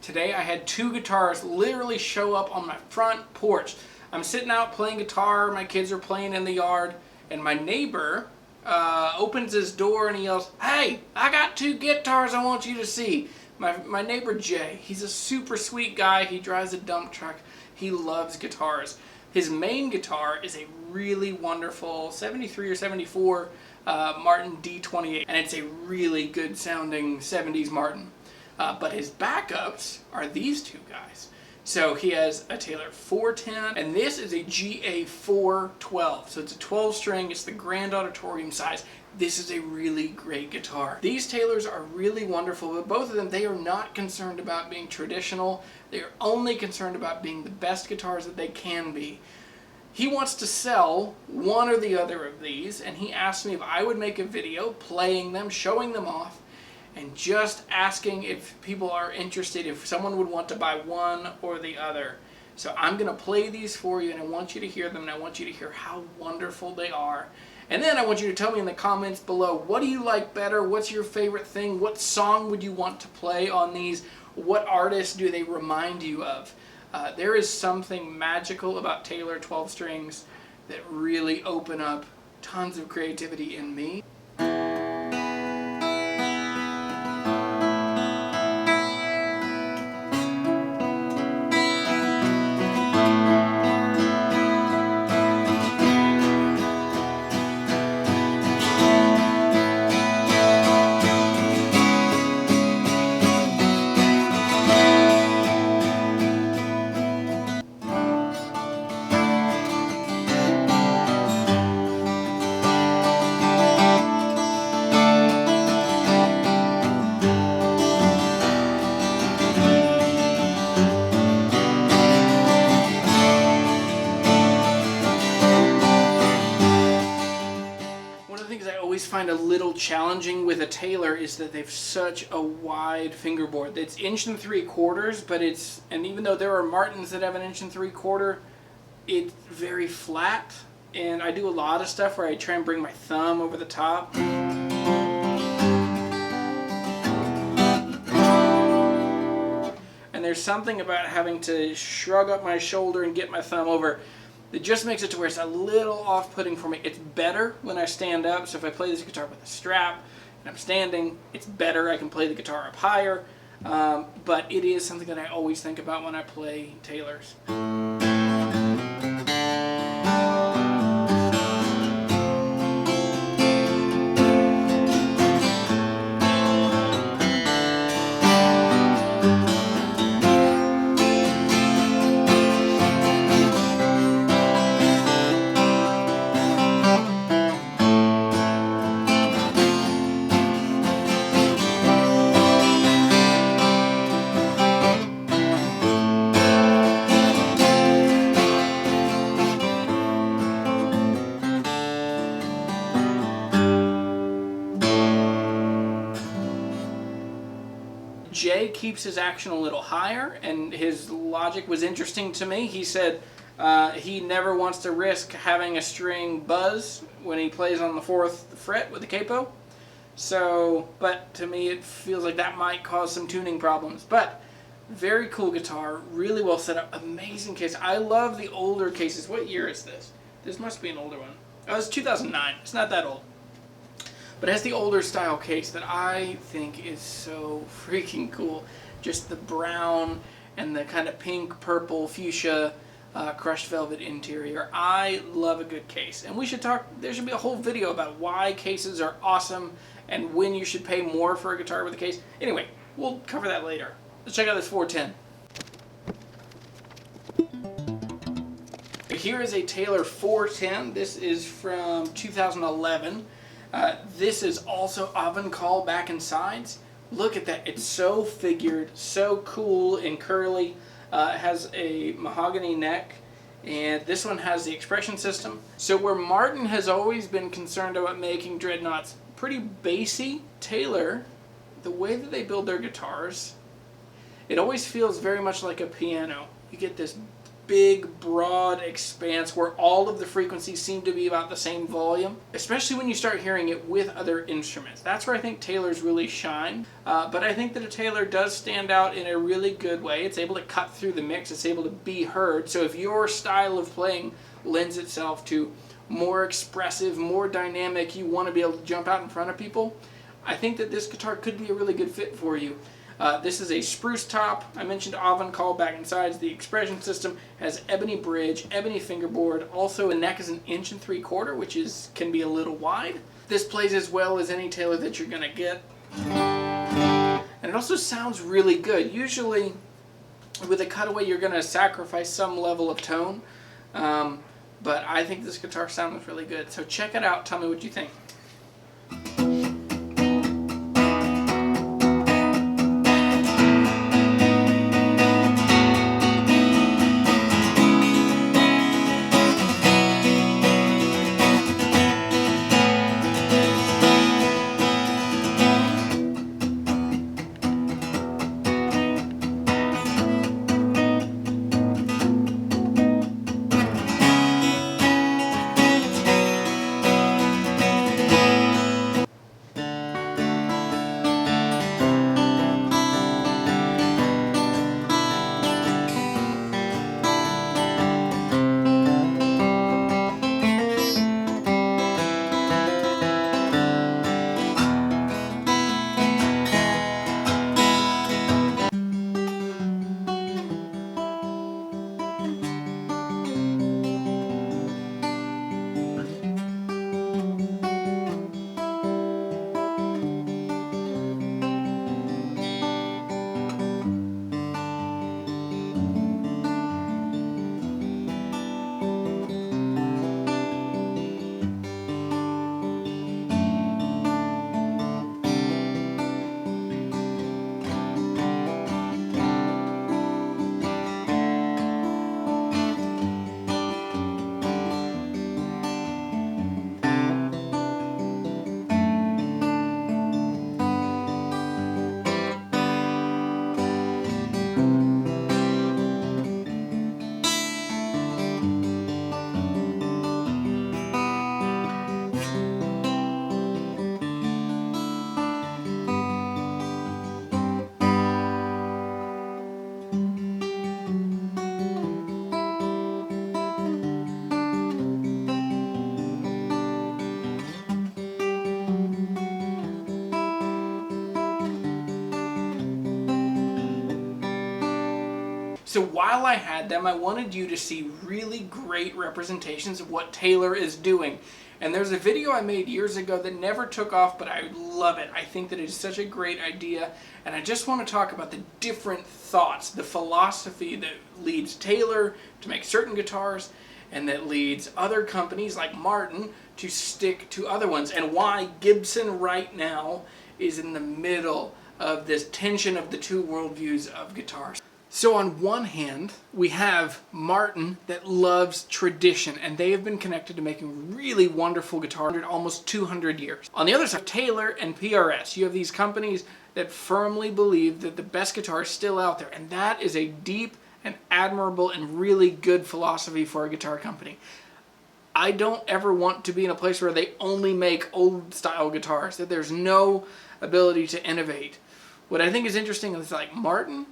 Today I had two guitars literally show up on my front porch. I'm sitting out playing guitar, my kids are playing in the yard, and my neighbor opens his door and he yells, "Hey, I got two guitars I want you to see." My neighbor Jay, he's a super sweet guy. He drives a dump truck. He loves guitars. His main guitar is a really wonderful 73 or 74 Martin D28, and it's a really good sounding 70s Martin. But his backups are these two guys. So he has a Taylor 410, and this is a GA 412. So it's a 12 string, it's the grand auditorium size. This is a really great guitar. These Taylors are really wonderful, but both of them, they are not concerned about being traditional. They are only concerned about being the best guitars that they can be. He wants to sell one or the other of these, and he asked me if I would make a video playing them, showing them off, and just asking if people are interested, if someone would want to buy one or the other. So I'm going to play these for you, and I want you to hear them, and I want you to hear how wonderful they are. And then I want you to tell me in the comments below, what do you like better? What's your favorite thing? What song would you want to play on these? What artists do they remind you of? There is something magical about Taylor 12 strings that really open up tons of creativity in me. Find a little challenging with a Taylor is that they've such a wide fingerboard. It's 1 3/4, but and even though there are Martins that have 1 3/4, it's very flat, and I do a lot of stuff where I try and bring my thumb over the top. And there's something about having to shrug up my shoulder and get my thumb over. It just makes it to where it's a little off-putting for me. It's better when I stand up, so if I play this guitar with a strap and I'm standing, it's better. I can play the guitar up higher, but it is something that I always think about when I play Taylors. Jay keeps his action a little higher, and his logic was interesting to me. He said he never wants to risk having a string buzz when he plays on the 4th fret with the Capo. So, but to me it feels like that might cause some tuning problems. But very cool guitar, really well set up, amazing case. I love the older cases. What year is this? This must be an older one. Oh, it's 2009. It's not that old. But it has the older style case that I think is so freaking cool. Just the brown and the kind of pink, purple, fuchsia, crushed velvet interior. I love a good case. And we should talk, there should be a whole video about why cases are awesome and when you should pay more for a guitar with a case. Anyway, we'll cover that later. Let's check out this 410. Here is a Taylor 410. This is from 2011. This is also oven call back and sides. Look at that. It's so figured, so cool and curly. It has a mahogany neck, and this one has the expression system. So where Martin has always been concerned about making dreadnoughts pretty bassy, Taylor, the way that they build their guitars, it always feels very much like a piano. You get this big, broad expanse where all of the frequencies seem to be about the same volume, especially when you start hearing it with other instruments. That's where I think Taylors really shine. But I think that a Taylor does stand out in a really good way. It's able to cut through the mix. It's able to be heard. So if your style of playing lends itself to more expressive, more dynamic, you want to be able to jump out in front of people, I think that this guitar could be a really good fit for you. This is a spruce top. I mentioned avant-call back and sides. The expression system has ebony bridge, ebony fingerboard. Also, the neck is 1 3/4 inches, which can be a little wide. This plays as well as any Taylor that you're gonna get. And it also sounds really good. Usually, with a cutaway, you're gonna sacrifice some level of tone. But I think this guitar sounds really good. So check it out. Tell me what you think. So while I had them, I wanted you to see really great representations of what Taylor is doing. And there's a video I made years ago that never took off, but I love it. I think that it is such a great idea. And I just want to talk about the different thoughts, the philosophy that leads Taylor to make certain guitars and that leads other companies like Martin to stick to other ones, and why Gibson right now is in the middle of this tension of the two worldviews of guitars. So on one hand, we have Martin that loves tradition, and they have been connected to making really wonderful guitars for almost 200 years. On the other side, Taylor and PRS, you have these companies that firmly believe that the best guitar is still out there, and that is a deep and admirable and really good philosophy for a guitar company. I don't ever want to be in a place where they only make old style guitars, that there's no ability to innovate. What I think is interesting is like Martin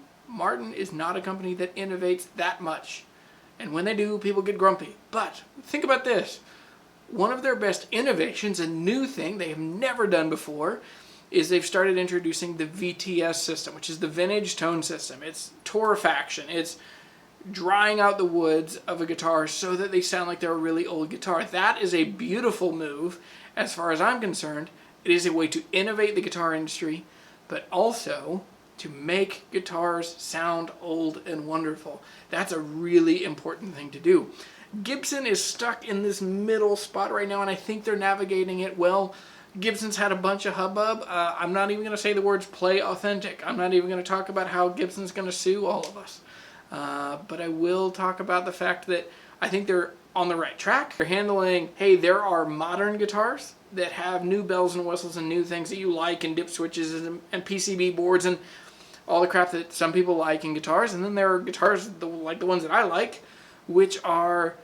is not a company that innovates that much. And when they do, people get grumpy. But think about this. One of their best innovations, a new thing they have never done before, is they've started introducing the VTS system, which is the vintage tone system. It's torrefaction. It's drying out the woods of a guitar so that they sound like they're a really old guitar. That is a beautiful move. As far as I'm concerned, it is a way to innovate the guitar industry, but also to make guitars sound old and wonderful. That's a really important thing to do. Gibson is stuck in this middle spot right now, and I think they're navigating it well. Gibson's had a bunch of hubbub. I'm not even going to say the words play authentic. I'm not even going to talk about how Gibson's going to sue all of us. But I will talk about the fact that I think they're on the right track. They're handling, hey, there are modern guitars that have new bells and whistles and new things that you like, and dip switches and PCB boards and all the crap that some people like in guitars. And then there are guitars like the ones that I like, which are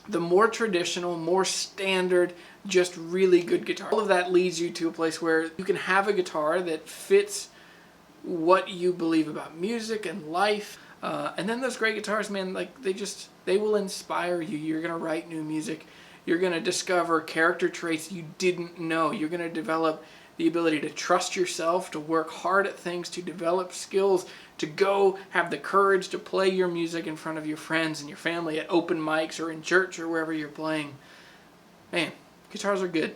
the more traditional, more standard, just really good guitar. All of that leads you to a place where you can have a guitar that fits what you believe about music and life. And then those great guitars, man, like they will inspire you. You're gonna write new music. You're gonna discover character traits you didn't know. You're gonna develop the ability to trust yourself, to work hard at things, to develop skills, to go have the courage to play your music in front of your friends and your family at open mics or in church or wherever you're playing. Man, guitars are good.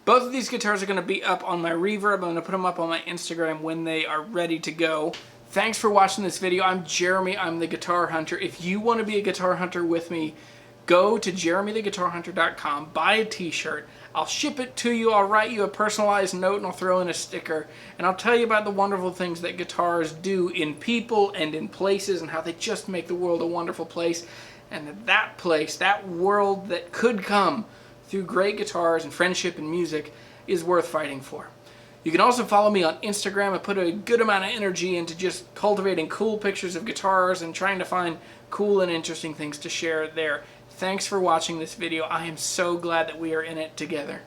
Both of these guitars are going to be up on my Reverb. I'm going to put them up on my Instagram when they are ready to go. Thanks for watching this video. I'm Jeremy. I'm the Guitar Hunter. If you want to be a guitar hunter with me, go to jeremytheguitarhunter.com, buy a t-shirt. I'll ship it to you. I'll write you a personalized note and I'll throw in a sticker. And I'll tell you about the wonderful things that guitars do in people and in places and how they just make the world a wonderful place. And that place, that world that could come through great guitars and friendship and music is worth fighting for. You can also follow me on Instagram. I put a good amount of energy into just cultivating cool pictures of guitars and trying to find cool and interesting things to share there. Thanks for watching this video. I am so glad that we are in it together.